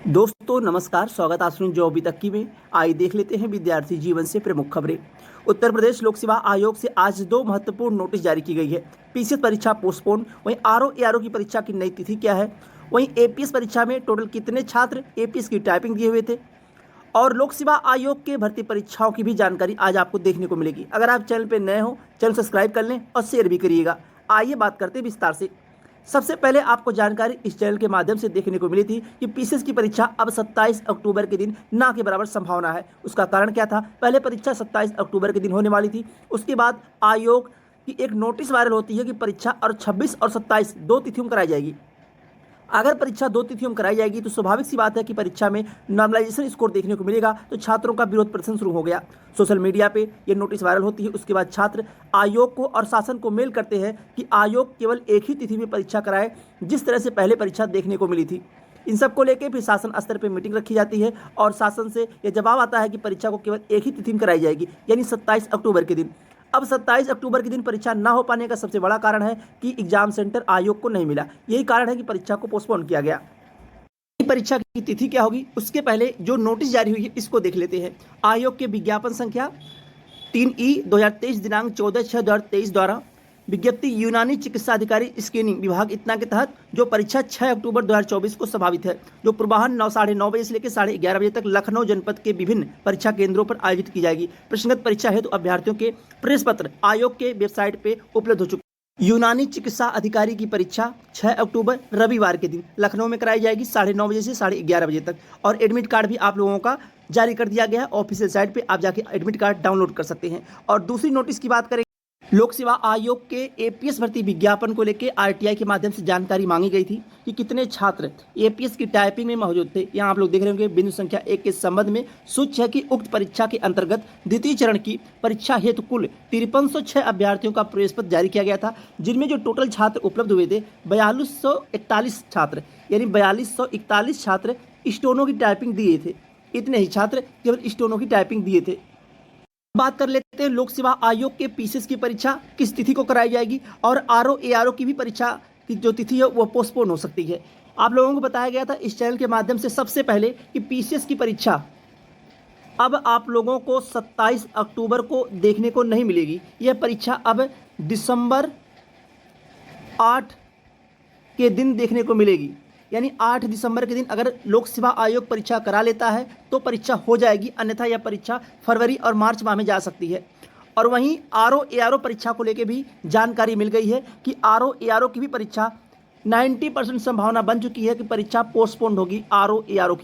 दोस्तों नमस्कार, स्वागत आप सुन जो अभी तक की में। आइए देख लेते हैं विद्यार्थी जीवन से प्रमुख खबरें। उत्तर प्रदेश लोक सेवा आयोग से आज दो महत्वपूर्ण नोटिस जारी की गई है। पीसीएस परीक्षा पोस्टपोन, वहीं आरओ एआरओ की परीक्षा की नई तिथि क्या है, वहीं एपीएस परीक्षा में टोटल कितने छात्र एपीएस की टाइपिंग दिए हुए थे, और लोक सेवा आयोग के भर्ती परीक्षाओं की भी जानकारी आज आपको देखने को मिलेगी। अगर आप चैनल पर नए हो, चैनल सब्सक्राइब कर लें और शेयर भी करिएगा। आइए बात करते हैं विस्तार से। सबसे पहले आपको जानकारी इस चैनल के माध्यम से देखने को मिली थी कि पीसीएस की परीक्षा अब 27 अक्टूबर के दिन ना के बराबर संभावना है। उसका कारण क्या था? पहले परीक्षा 27 अक्टूबर के दिन होने वाली थी, उसके बाद आयोग की एक नोटिस वायरल होती है कि परीक्षा और 26 और 27 दो तिथियों में कराई जाएगी। अगर परीक्षा दो तिथियों में कराई जाएगी तो स्वाभाविक सी बात है कि परीक्षा में नॉर्मलाइजेशन स्कोर देखने को मिलेगा, तो छात्रों का विरोध प्रदर्शन शुरू हो गया। सोशल मीडिया पे ये नोटिस वायरल होती है। उसके बाद छात्र आयोग को और शासन को मेल करते हैं कि आयोग केवल एक ही तिथि में परीक्षा कराए, जिस तरह से पहले परीक्षा देखने को मिली थी। इन सबको लेकर फिर शासन स्तर पर मीटिंग रखी जाती है और शासन से यह जवाब आता है कि परीक्षा को केवल एक ही तिथि में कराई जाएगी, यानी 27 अक्टूबर के दिन। अब 27 अक्टूबर के दिन परीक्षा ना हो पाने का सबसे बड़ा कारण है कि एग्जाम सेंटर आयोग को नहीं मिला। यही कारण है कि परीक्षा को पोस्टपोन किया गया। परीक्षा की तिथि क्या होगी, उसके पहले जो नोटिस जारी हुई है इसको देख लेते हैं। आयोग के विज्ञापन संख्या 3E 2023 दिनांक 14/6/2023 द्वारा विज्ञप्ति यूनानी चिकित्सा अधिकारी स्क्रीनिंग विभाग इतना के तहत जो परीक्षा 6 अक्टूबर 2024 को संभावित है, जो पूर्वाह्न 9:30 बजे से लेकर 11:30 बजे तक लखनऊ जनपद के विभिन्न परीक्षा केंद्रों पर आयोजित की जाएगी। प्रश्नगत परीक्षा हेतु अभ्यर्थियों के प्रवेश पत्र आयोग के वेबसाइट पर उपलब्ध हो चुके। यूनानी चिकित्सा अधिकारी की परीक्षा 6 अक्टूबर रविवार के दिन लखनऊ में कराई जाएगी 9:30 बजे से 11:30 बजे तक, और एडमिट कार्ड भी आप लोगों का जारी कर दिया गया है। ऑफिशियल साइट पे आप जाके एडमिट कार्ड डाउनलोड कर सकते हैं। और दूसरी नोटिस की बात करें, लोक सेवा आयोग के एपीएस भर्ती विज्ञापन को लेकर आरटीआई के माध्यम से जानकारी मांगी गई थी कि कितने छात्र एपीएस की टाइपिंग में मौजूद थे। यहाँ आप लोग देख रहे होंगे बिंदु संख्या 1 के संबंध में सूच्य है कि उक्त परीक्षा के अंतर्गत द्वितीय चरण की परीक्षा हेतु कुल 5306 अभ्यर्थियों का प्रवेश पत्र जारी किया गया था, जिनमें जो टोटल छात्र उपलब्ध हुए थे 4241 छात्र, यानी 4241 छात्र स्टोनो की टाइपिंग दिए थे। इतने ही छात्र केवल स्टोनो की टाइपिंग दिए थे। बात कर लेते हैं लोक सेवा आयोग के पीसीएस की परीक्षा किस तिथि को कराई जाएगी, और आरओ एआरओ की भी परीक्षा की जो तिथि है वो पोस्टपोन हो सकती है। आप लोगों को बताया गया था इस चैनल के माध्यम से सबसे पहले कि पीसीएस की परीक्षा अब आप लोगों को 27 अक्टूबर को देखने को नहीं मिलेगी। यह परीक्षा अब दिसंबर 8 के दिन देखने को मिलेगी, यानी 8 दिसंबर के दिन अगर लोक सेवा आयोग परीक्षा करा लेता है तो परीक्षा हो जाएगी, अन्यथा यह परीक्षा फरवरी और मार्च माह में जा सकती है। और वहीं आरओ एआरओ परीक्षा को लेकर भी जानकारी मिल गई है कि आरओ एआरओ की भी परीक्षा 90% संभावना बन चुकी है कि परीक्षा पोस्टपोन होगी। आरओ एआरओ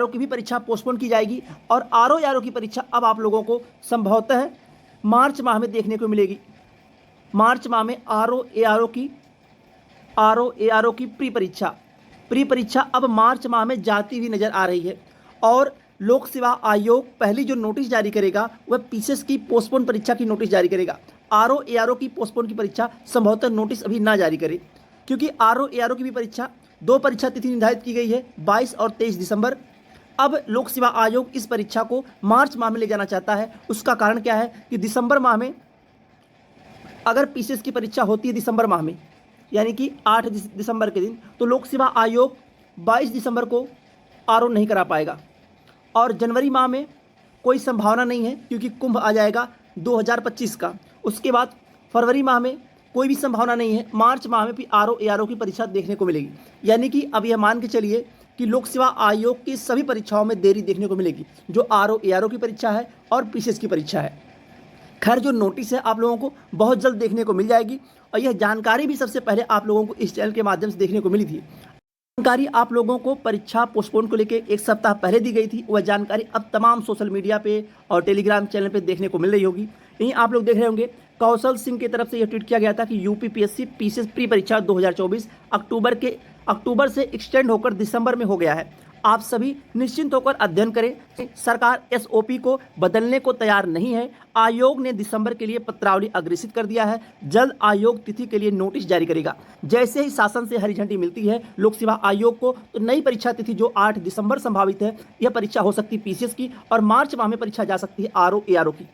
की भी परीक्षा पोस्टपोन की जाएगी, और आरओ एआरओ की परीक्षा अब आप लोगों को संभवतः मार्च माह में देखने को मिलेगी। मार्च माह में आरओ एआरओ की प्री परीक्षा अब मार्च माह में जाती हुई नजर आ रही है। और लोक सेवा आयोग पहली जो नोटिस जारी करेगा वह पीसीएस की पोस्टपोन परीक्षा की नोटिस जारी करेगा। आरओ एआरओ की पोस्टपोन की परीक्षा संभवतः नोटिस अभी ना जारी करे, क्योंकि आरओ एआरओ की भी परीक्षा दो परीक्षा तिथि निर्धारित की गई है, 22 और 23 दिसंबर। अब लोक सेवा आयोग इस परीक्षा को मार्च माह में ले जाना चाहता है। उसका कारण क्या है कि दिसंबर माह में अगर पीसीएस की परीक्षा होती है दिसंबर माह में, यानी कि 8 दिसंबर के दिन, तो लोक सेवा आयोग 22 दिसंबर को आरओ नहीं करा पाएगा। और जनवरी माह में कोई संभावना नहीं है, क्योंकि कुंभ आ जाएगा 2025 का। उसके बाद फरवरी माह में कोई भी संभावना नहीं है। मार्च माह में भी आरओ एआरओ की परीक्षा देखने को मिलेगी, यानी कि अब यह मान के चलिए कि लोक सेवा आयोग की सभी परीक्षाओं में देरी देखने को मिलेगी, जो आरओ एआरओ की परीक्षा है और पीसीएस की परीक्षा है। खैर, जो नोटिस है आप लोगों को बहुत जल्द देखने को मिल जाएगी, और यह जानकारी भी सबसे पहले आप लोगों को इस चैनल के माध्यम से देखने को मिली थी। जानकारी आप लोगों को परीक्षा पोस्टपोन को लेकर एक सप्ताह पहले दी गई थी। वह जानकारी अब तमाम सोशल मीडिया पे और टेलीग्राम चैनल पे देखने को मिल रही होगी। यहीं आप लोग देख रहे होंगे कौशल सिंह की तरफ से यह ट्वीट किया गया था कि यूपीपीएससी पीसीएस प्री परीक्षा 2024 अक्टूबर से एक्सटेंड होकर दिसंबर में हो गया है। आप सभी निश्चिंत होकर अध्ययन करें। सरकार एसओपी को बदलने को तैयार नहीं है। आयोग ने दिसंबर के लिए पत्रावली अग्रेसित कर दिया है। जल्द आयोग तिथि के लिए नोटिस जारी करेगा। जैसे ही शासन से हरी झंडी मिलती है लोक सेवा आयोग को, तो नई परीक्षा तिथि जो 8 दिसंबर संभावित है, यह परीक्षा हो सकती है पीसीएस की, और मार्च माह में परीक्षा जा सकती है आरओ एआरओ की।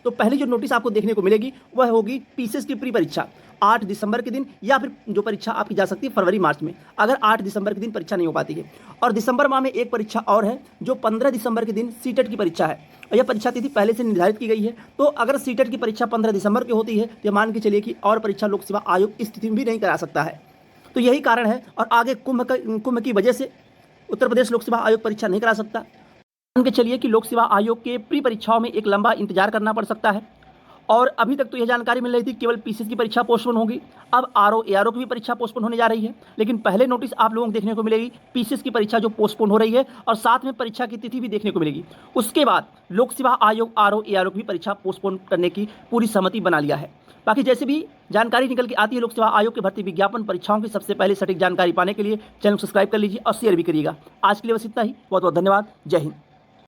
तो पहली जो नोटिस आपको देखने को मिलेगी वह होगी पीसीएस की प्री परीक्षा 8 दिसंबर के दिन, या फिर जो परीक्षा आपकी जा सकती है फरवरी मार्च में, अगर 8 दिसंबर के दिन परीक्षा नहीं हो पाती है। और दिसंबर माह में एक परीक्षा और है जो 15 दिसंबर के दिन सीटेट की परीक्षा है, और यह परीक्षा तिथि पहले से निर्धारित की गई है। तो अगर सीटेट की परीक्षा 15 दिसंबर की होती है तो मान के चलिए कि और परीक्षा लोक सेवा आयोग इस स्थिति में भी नहीं करा सकता है। तो यही कारण है, और आगे कुंभ की वजह से उत्तर प्रदेश लोक सेवा आयोग परीक्षा नहीं करा सकता। मान के चलिए कि लोक सेवा आयोग के प्री परीक्षाओं में एक लंबा इंतजार करना पड़ सकता है। और अभी तक तो यह जानकारी मिल रही थी केवल पीसीएस की परीक्षा पोस्टपोन होगी, अब आरओ एआरओ की भी परीक्षा पोस्टपोन होने जा रही है। लेकिन पहले नोटिस आप लोगों को देखने को मिलेगी पीसीएस की परीक्षा जो पोस्टपोन हो रही है, और साथ में परीक्षा की तिथि भी देखने को मिलेगी। उसके बाद लोक सेवा आयोग आरओ एआरओ की भी परीक्षा पोस्टपोन करने की पूरी सहमति बना लिया है। बाकी जैसे भी जानकारी निकल के आती है लोक सेवा आयोग के भर्ती विज्ञापन परीक्षाओं की सबसे पहले सटीक जानकारी पाने के लिए चैनल को सब्सक्राइब कर लीजिए और शेयर भी करिएगा। आज के लिए बस इतना ही। बहुत बहुत धन्यवाद। जय हिंद।